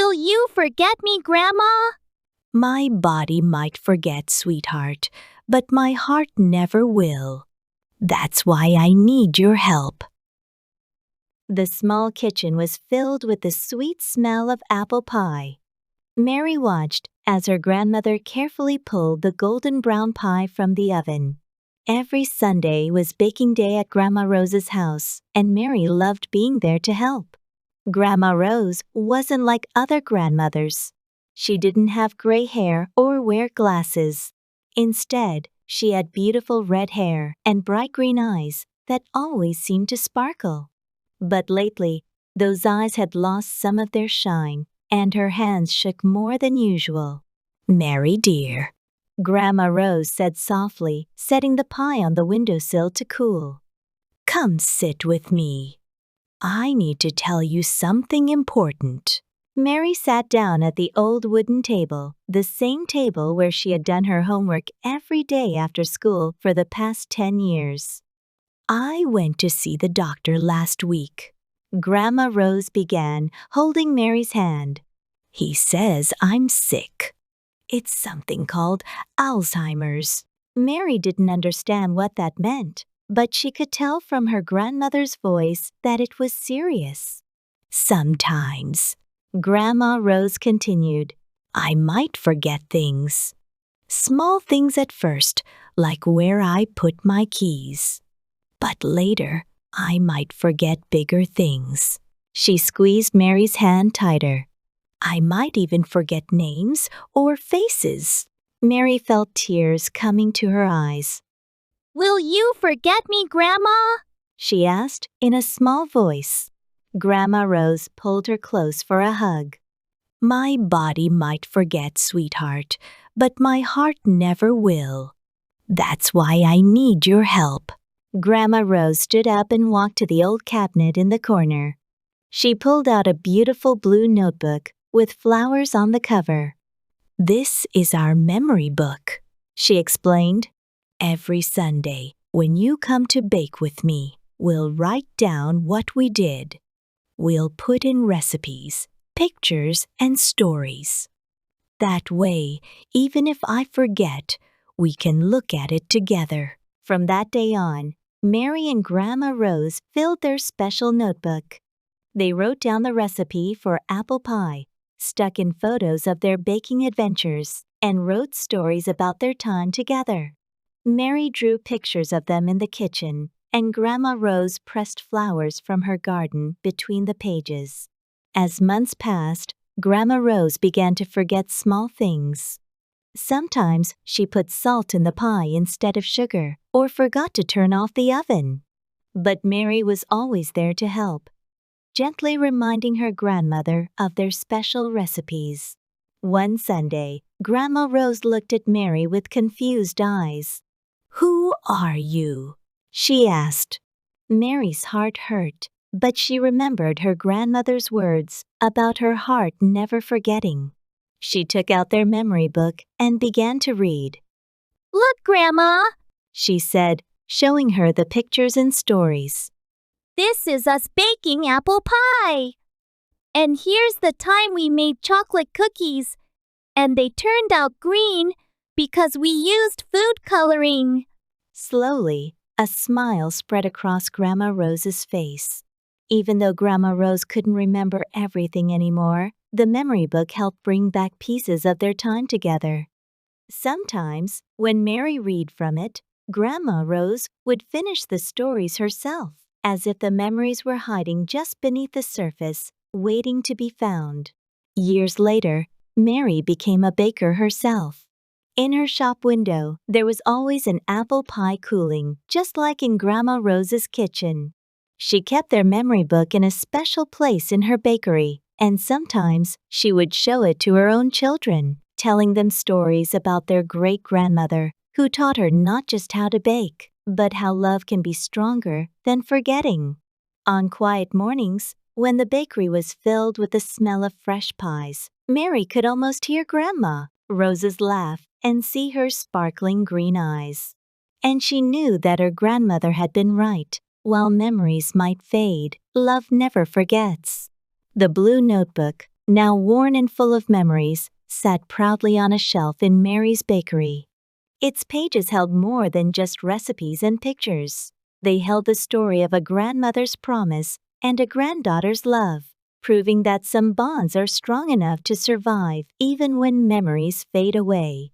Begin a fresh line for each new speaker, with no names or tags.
Will you forget me, Grandma?
My body might forget, sweetheart, but my heart never will. That's why I need your help. The small kitchen was filled with the sweet smell of apple pie. Mary watched as her grandmother carefully pulled the golden brown pie from the oven. Every Sunday was baking day at Grandma Rose's house, and Mary loved being there to help. Grandma Rose wasn't like other grandmothers. She didn't have gray hair or wear glasses. Instead, she had beautiful red hair and bright green eyes that always seemed to sparkle. But lately, those eyes had lost some of their shine, and her hands shook more than usual. "Mary, dear," Grandma Rose said softly, setting the pie on the windowsill to cool. "Come sit with me. I need to tell you something important." Mary sat down at the old wooden table, the same table where she had done her homework every day after school for the past 10 years. "I went to see the doctor last week," Grandma Rose began, holding Mary's hand. "He says I'm sick. It's something called Alzheimer's." Mary didn't understand what that meant, but she could tell from her grandmother's voice that it was serious. "Sometimes," Grandma Rose continued, "I might forget things. Small things at first, like where I put my keys. But later, I might forget bigger things." She squeezed Mary's hand tighter. "I might even forget names or faces." Mary felt tears coming to her eyes.
Will you forget me, Grandma?
She asked in a small voice. Grandma Rose pulled her close for a hug. "My body might forget, sweetheart, but my heart never will. That's why I need your help." Grandma Rose stood up and walked to the old cabinet in the corner. She pulled out a beautiful blue notebook with flowers on the cover. "This is our memory book," she explained. "Every Sunday, when you come to bake with me, we'll write down what we did. We'll put in recipes, pictures, and stories. That way, even if I forget, we can look at it together." From that day on, Mary and Grandma Rose filled their special notebook. They wrote down the recipe for apple pie, stuck in photos of their baking adventures, and wrote stories about their time together. Mary drew pictures of them in the kitchen, and Grandma Rose pressed flowers from her garden between the pages. As months passed, Grandma Rose began to forget small things. Sometimes she put salt in the pie instead of sugar, or forgot to turn off the oven. But Mary was always there to help, gently reminding her grandmother of their special recipes. One Sunday, Grandma Rose looked at Mary with confused eyes. "Who are you?" she asked. Mary's heart hurt, but she remembered her grandmother's words about her heart never forgetting. She took out their memory book and began to read.
"Look, Grandma,"
she said, showing her the pictures and stories.
"This is us baking apple pie. And here's the time we made chocolate cookies, and they turned out green because we used food coloring."
Slowly, a smile spread across Grandma Rose's face. Even though Grandma Rose couldn't remember everything anymore, the memory book helped bring back pieces of their time together. Sometimes, when Mary read from it, Grandma Rose would finish the stories herself, as if the memories were hiding just beneath the surface, waiting to be found. Years later, Mary became a baker herself. In her shop window, there was always an apple pie cooling, just like in Grandma Rose's kitchen. She kept their memory book in a special place in her bakery, and sometimes she would show it to her own children, telling them stories about their great-grandmother, who taught her not just how to bake, but how love can be stronger than forgetting. On quiet mornings, when the bakery was filled with the smell of fresh pies, Mary could almost hear Grandma Rose's laugh and see her sparkling green eyes. And she knew that her grandmother had been right. While memories might fade, love never forgets. The blue notebook, now worn and full of memories, sat proudly on a shelf in Mary's bakery. Its pages held more than just recipes and pictures. They held the story of a grandmother's promise and a granddaughter's love, proving that some bonds are strong enough to survive even when memories fade away.